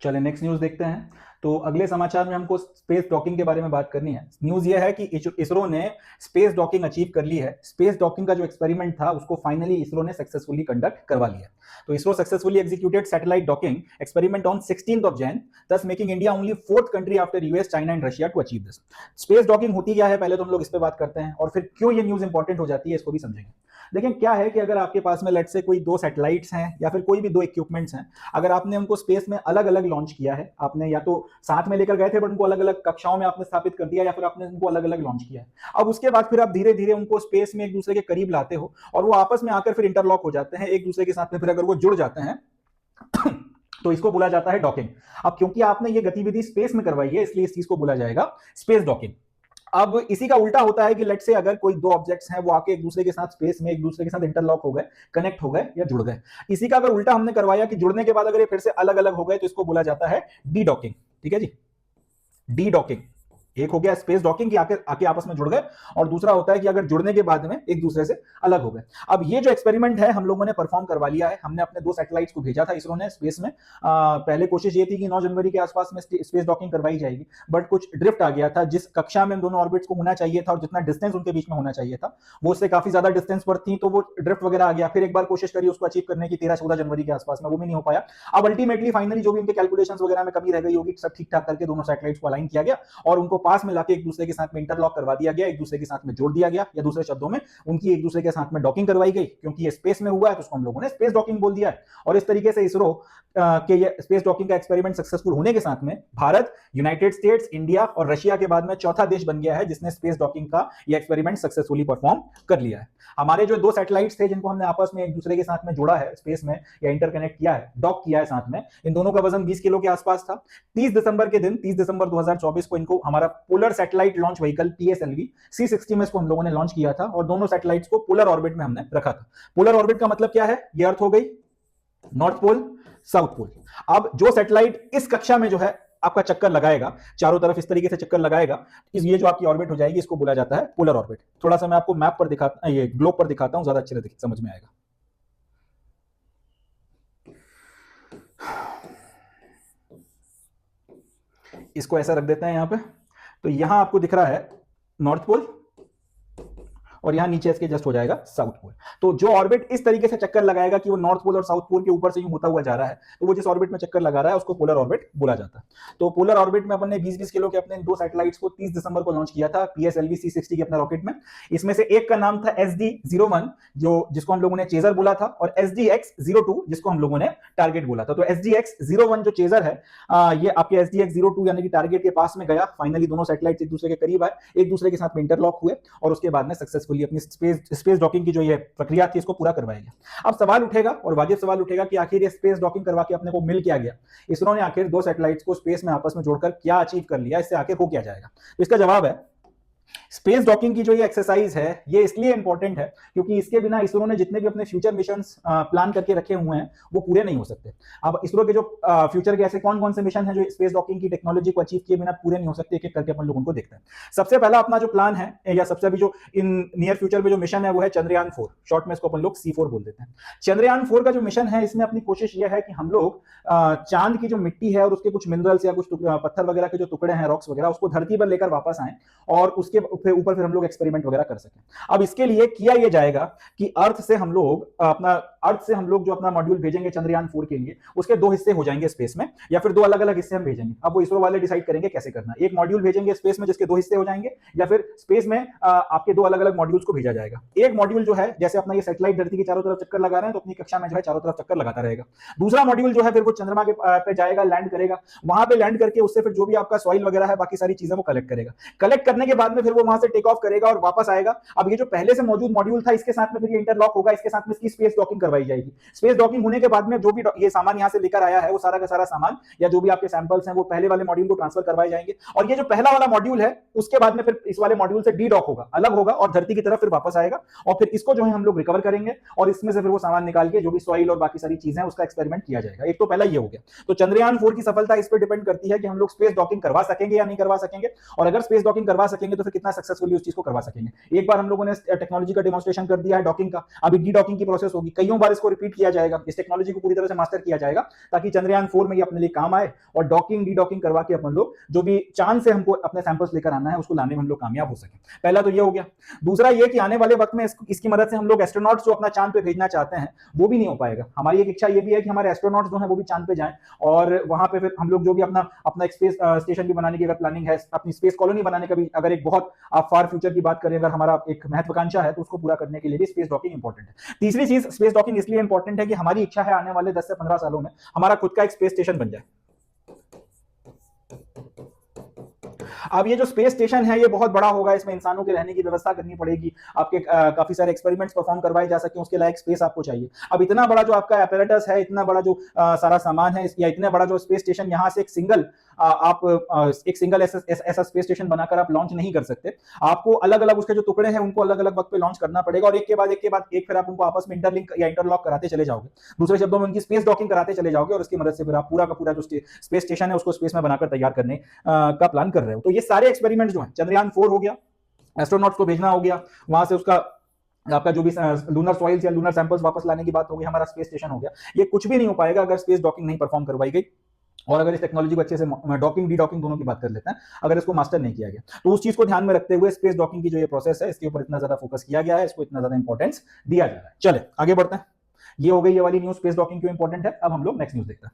चले next news देखते हैं। तो अगले समाचार में हमको स्पेस डॉकिंग के बारे में बात करनी है। न्यूज ये है कि इसरो ने स्पेस डॉकिंग अचीव कर ली है। स्पेस डॉकिंग का जो एक्सपेरिमेंट था उसको फाइनली इसरो ने सक्सेसफुली कंडक्ट करवा लिया। तो ISRO successfully executed satellite docking experiment on 16th of Jan, thus making India only fourth country after US, China and Russia to achieve this। Space docking होती क्या है, पहले तो हम लोग इस पे बात करते हैं और फिर क्यों ये न्यूज इंपॉर्टेंट हो जाती है इसको भी समझेंगे। लेकिन क्या है कि अगर आपके पास में लेट से कोई दो सैटेलाइट्स हैं या फिर कोई भी दो इक्विपमेंट्स हैं, अगर आपने उनको स्पेस में अलग अलग लॉन्च किया है, आपने या तो साथ में लेकर गए थे बट उनको अलग अलग कक्षाओं में आपने स्थापित कर दिया या फिर आपने उनको अलग अलग लॉन्च किया है, अब उसके बाद फिर आप धीरे धीरे उनको स्पेस में एक दूसरे के करीब लाते हो और वो आपस में आकर फिर इंटरलॉक हो जाते हैं एक दूसरे के साथ में, फिर अगर वो जुड़ जाते हैं तो इसको बोला जाता है डॉकिंग। अब क्योंकि आपने ये गतिविधि स्पेस में करवाई है इसलिए इस चीज को बोला जाएगा स्पेस डॉकिंग। अब इसी का उल्टा होता है कि लेट से अगर कोई दो ऑब्जेक्ट्स हैं वो आके एक दूसरे के साथ स्पेस में एक दूसरे के साथ इंटरलॉक हो गए, कनेक्ट हो गए या जुड़ गए, इसी का अगर उल्टा हमने करवाया कि जुड़ने के बाद अगर ये फिर से अलग अलग हो गए तो इसको बोला जाता है डी डॉकिंग। ठीक है जी, डी डॉकिंग। एक हो गया स्पेस डॉकिंग की आके आपस में जुड़ गए और दूसरा होता है कि अगर जुड़ने के बाद में एक दूसरे से अलग हो गए। अब ये जो एक्सपेरिमेंट है हम लोगों ने परफॉर्म करवा लिया है। हमने अपने दो सैटेलाइट्स को भेजा था इसरो ने स्पेस में। पहले कोशिश ये थी कि 9 जनवरी के आसपास में स्पेस डॉकिंग करवाई जाएगी, बट कुछ ड्रिफ्ट आ गया था। जिस कक्षा में दोनों ऑर्बिट्स को होना चाहिए था और जितना डिस्टेंस उनके बीच में होना चाहिए था वो उससे काफी ज्यादा डिस्टेंस पर थी, तो वो ड्रिफ्ट वगैरह आ गया। फिर एक बार कोशिश करी उसको अचीव करने की 13-14 जनवरी के आसपास में, वो भी नहीं हो पाया। अब अल्टीमेटली फाइनली जो भी उनके कैलकुलेशंस वगैरह में कमी रह गई होगी सब ठीक ठाक करके दोनों सैटेलाइट्स को अलाइन किया गया और उनको पास में लाके एक दूसरे के साथ में इंटरलॉक करवा दिया गया, एक दूसरे के साथ में जोड़ दिया गया, या दूसरे शब्दों में उनकी एक दूसरे के साथ में डॉकिंग करवाई गई। क्योंकि ये स्पेस में हुआ है तो उसको हम लोगों ने स्पेस डॉकिंग बोल दिया है। और इस तरीके से इसरो के ये स्पेस डॉकिंग का एक्सपेरिमेंट सक्सेसफुल होने के साथ में भारत, यूनाइटेड स्टेट्स, इंडिया और रशिया के बाद में चौथा देश बन गया है जिसने स्पेस डॉकिंग का ये एक्सपेरिमेंट सक्सेसफुली परफॉर्म कर लिया है। हमारे जो दो सैटेलाइट्स थे जिनको हमने आपस में एक दूसरे के साथ में जोड़ा है स्पेस में या इंटरकनेक्ट किया है, डॉक किया है साथ में, इन दोनों का वजन 20 किलो के आसपास था। 30 दिसंबर के दिन 30 दिसंबर 2024 को इनको हमारा polar satellite launch vehicle PSLV C60 में इसको हम लोगों ने लॉन्च किया था और दोनों सैटेलाइट्स को पोलर ऑर्बिट में हमने रखा था। पोलर ऑर्बिट का मतलब क्या है, ये अर्थ हो गई नॉर्थ पोल साउथ पोल। अब जो सैटेलाइट इस कक्षा में जो है आपका चक्कर लगाएगा, चारों तरफ इस तरीके से चक्कर लगाएगा, ये जो आपकी ऑर्बिट हो जाएगी इसको बोला जाता है पोलर ऑर्बिट। थोड़ा सा मैं आपको मैप पर दिखाता, ये ग्लोब पर दिखाता हूं, ज्यादा अच्छे से समझ में आएगा। इसको ऐसा रख देते हैं यहां पे। तो यहां आपको दिख रहा है नॉर्थ पोल और यहां नीचे इसके जस्ट हो जाएगा साउथ पोल। तो जो ऑर्बिट इस तरीके से चक्कर लगाएगा कि वो नॉर्थ पोल और साउथ पोल के ऊपर से यूं होता हुआ जा रहा है, तो वो जिस ऑर्बिट में चक्कर लगा रहा है उसको पोलर ऑर्बिट बोला जाता है। तो पोलर ऑर्बिट में अपन ने 20-20 किलो के अपने दो सैटेलाइट्स को 30 दिसंबर को लॉन्च किया था PSLV C60 के अपने रॉकेट में। इसमें से एक का नाम था SD01 जिसको हम लोगों ने चेजर बोला था, और SDX02 जिसको हम लोगों ने टारगेट बोला था। तो SDX01 जो चेजर है, ये आपके SDX02 यानी कि टारगेट के पास में गया। फाइनली दोनों सैटेलाइट्स एक दूसरे के करीब आए, एक दूसरे के साथ में इंटरलॉक हुए और उसके बाद में सक्सेसफुली अपनी स्पेस डॉकिंग की जो ये प्रक्रिया थी इसको पूरा करवाएगा। अब सवाल उठेगा और वाजिब सवाल उठेगा कि आखिर ये स्पेस डॉकिंग करवा के अपने को मिल क्या गया, इसरो ने आखिर दो सैटेलाइट्स को स्पेस में आपस में जोड़कर क्या अचीव कर लिया, इससे आखिर हो क्या जाएगा। तो इसका जवाब है स्पेस डॉकिंग की जो ये एक्सरसाइज है ये इसलिए इंपॉर्टेंट है क्योंकि इसके बिना इसरो ने जितने भी अपने फ्यूचर मिशंस प्लान करके रखे हुए हैं वो पूरे नहीं हो सकते। अब इसरो के जो फ्यूचर के ऐसे कौन कौन से मिशन हैं जो स्पेस डॉकिंग की टेक्नोलॉजी को अचीव किए बिना पूरे नहीं हो सकते, एक एक करके अपन लोगों को देखते हैं। सबसे पहला अपना जो प्लान है या सबसे अभी जो इन नियर फ्यूचर में जो मिशन है वो है चंद्रयान 4, शॉर्ट में इसको अपन लोग C4 बोल देते हैं। चंद्रयान 4 का जो मिशन है इसमें अपनी कोशिश यह है कि हम लोग चांद की जो मिट्टी है और उसके कुछ मिनरल्स या कुछ पत्थर वगैरह के जो टुकड़े हैं, रॉक्स वगैरह, उसको धरती पर लेकर वापस आए और उसके ऊपर फिर हम लोग एक्सपेरिमेंट वगैरह कर सकें। अब इसके लिए किया यह जाएगा कि अर्थ से हम लोग जो अपना मॉड्यूल भेजेंगे चंद्रयान 4 के लिए, उसके दो हिस्से हो जाएंगे स्पेस में, या फिर दो अलग अलग हिस्से हम भेजेंगे। अब वो इसरो वाले डिसाइड करेंगे कैसे करना। एक मॉड्यूल भेजेंगे स्पेस में जिसके दो हिस्से हो जाएंगे, या फिर स्पेस में आपके दो अलग अलग मॉड्यूल्स को भेजा जाएगा। एक मॉड्यूल जो है, जैसे अपना ये सैटेलाइट धरती के चारों तरफ चक्कर लगा रहे हैं तो अपनी कक्षा में जो है चारों तरफ चक्कर लगाता रहेगा। दूसरा मॉड्यूल जो है फिर वो चंद्रमा के पे जाएगा, लैंड करेगा, वहां पे लैंड करके उससे फिर जो भी आपका सॉइल वगैरह है बाकी सारी चीजें वो कलेक्ट करेगा। कलेक्ट करने के बाद में फिर वो वहां से टेक ऑफ करेगा और वापस आएगा। अब ये जो पहले से मौजूद मॉड्यूल था इसके साथ में फिर ये इंटरलॉक होगा, इसके साथ में इसकी स्पेस डॉकिंग करवाई जाएगी। स्पेस डॉकिंग होने के बाद में जो भी ये सामान यहां से लेकर आया है वो सारा का सारा सामान या जो भी आपके सैंपल्स हैं वो पहले वाले मॉड्यूल को ट्रांसफर करवाए जाएंगे। और ये जो पहला वाला मॉड्यूल है उसके बाद में फिर इस वाले मॉड्यूल से डी डॉक होगा, अलग होगा और धरती की तरफ फिर वापस आएगा और फिर इसको जो है हम लोग रिकवर करेंगे और इसमें से फिर वो सामान निकाल के जो भी सॉइल और बाकी सारी चीजें हैं उसका एक्सपेरिमेंट किया जाएगा। एक तो पहला ये हो गया। तो चंद्रयान 4 की सफलता इस पर डिपेंड करती है कि हम लोग स्पेस डॉकिंग करवा सकेंगे या नहीं करवा सकेंगे, और अगर स्पेस डॉकिंग करवा सकेंगे तो फिर कितना सक्सेसफुली उस चीज को करवा सकेंगे। एक बार हम लोगों ने टेक्नोलॉजी का डेमोन्स्ट्रेशन कर दिया है डॉकिंग का, अभी डी डॉकिंग की प्रोसेस होगी, कईयों बार इसको रिपीट किया जाएगा, इस टेक्नोलॉजी को पूरी तरह से मास्टर किया जाएगा ताकि चंद्रयान 4 में ये अपने लिए काम आए और डॉकिंग डी डॉकिंग करवा के अपन लोग जो भी चांद से हमको अपने सैंपल्स लेकर आना है उसको लाने में हम लोग कामयाब हो सके। पहला तो ये हो गया। दूसरा ये कि आने वाले वक्त में इसकी मदद से हम लोग एस्ट्रोनॉट्स जो अपना चांद पे भेजना चाहते हैं वो भी नहीं हो पाएगा। हमारी एक इच्छा ये भी है कि हमारे एस्ट्रोनॉट्स जो है वो भी चांद पे जाएं और वहां पे फिर हम लोग जो भी अपना अपना एक स्पेस स्टेशन भी बनाने की अगर प्लानिंग है, अपनी स्पेस कॉलोनी बनाने का भी अगर एक बहुत आप फार फ्यूचर की बात करें, अगर हमारा एक महत्वाकांक्षा है तो उसको पूरा करने के लिए भी स्पेस डॉकिंग इंपॉर्टेंट है। तीसरी चीज स्पेस डॉकिंग इसलिए इंपॉर्टेंट है कि हमारी इच्छा है आने वाले 10 से 15 सालों में हमारा खुद का एक स्पेस स्टेशन बन जाए। अब ये जो स्पेस स्टेशन है ये बहुत बड़ा होगा, इसमें इंसानों के रहने की व्यवस्था करनी पड़ेगी, आपके काफी सारे एक्सपेरिमेंट्स परफॉर्म करवाए जा सके, उसके लायक स्पेस आपको चाहिए। अब इतना बड़ा जो आपका एपरेटस है, इतना बड़ा जो सारा सामान है, या इतना बड़ा जो स्पेस स्टेशन, यहाँ से एक सिंगल ऐसा स्पेस स्टेशन बनाकर आप लॉन्च नहीं कर सकते। आपको अलग अलग उसके जो टुकड़े हैं उनको अलग अलग वक्त पे लॉन्च करना पड़ेगा और एक के बाद एक फिर आप उनको आपस में इंटरलिंक या इंटरलॉक कराते चले जाओगे। दूसरे शब्दों में उनकी स्पेस डॉकिंग कराते चले जाओगे और उसकी मदद से फिर आप पूरा का पूरा जो स्पेस स्टेशन है उसको स्पेस में बनाकर तैयार करने का प्लान कर रहे हो। तो ये सारे एक्सपेरिमेंट जो है, चंद्रयान 4 हो गया, एस्ट्रोनॉट्स को भेजना हो गया, वहां से उसका आपका जो भी लूनर सॉइल्स या लूनर सैंपल्स वापस लाने की बात हो गई, हमारा स्पेस स्टेशन हो गया, ये कुछ भी नहीं हो पाएगा अगर स्पेस डॉकिंग नहीं परफॉर्म करवाई गई और अगर इस टेक्नोलॉजी को अच्छे से डॉकिंग डी डॉकिंग दोनों की बात कर लेते हैं, अगर इसको मास्टर नहीं किया गया तो उस चीज को ध्यान में रखते हुए स्पेस डॉकिंग की जो ये प्रोसेस है इसके ऊपर इतना ज्यादा फोकस किया गया है, इसको इतना ज्यादा इंपॉर्टेंस दिया जा रहा है। चले आगे बढ़ते हैं। ये हो गई ये वाली न्यूज, स्पेस डॉकिंग क्यों इंपॉर्टेंट है। अब हम लोग नेक्स्ट न्यूज देखते हैं।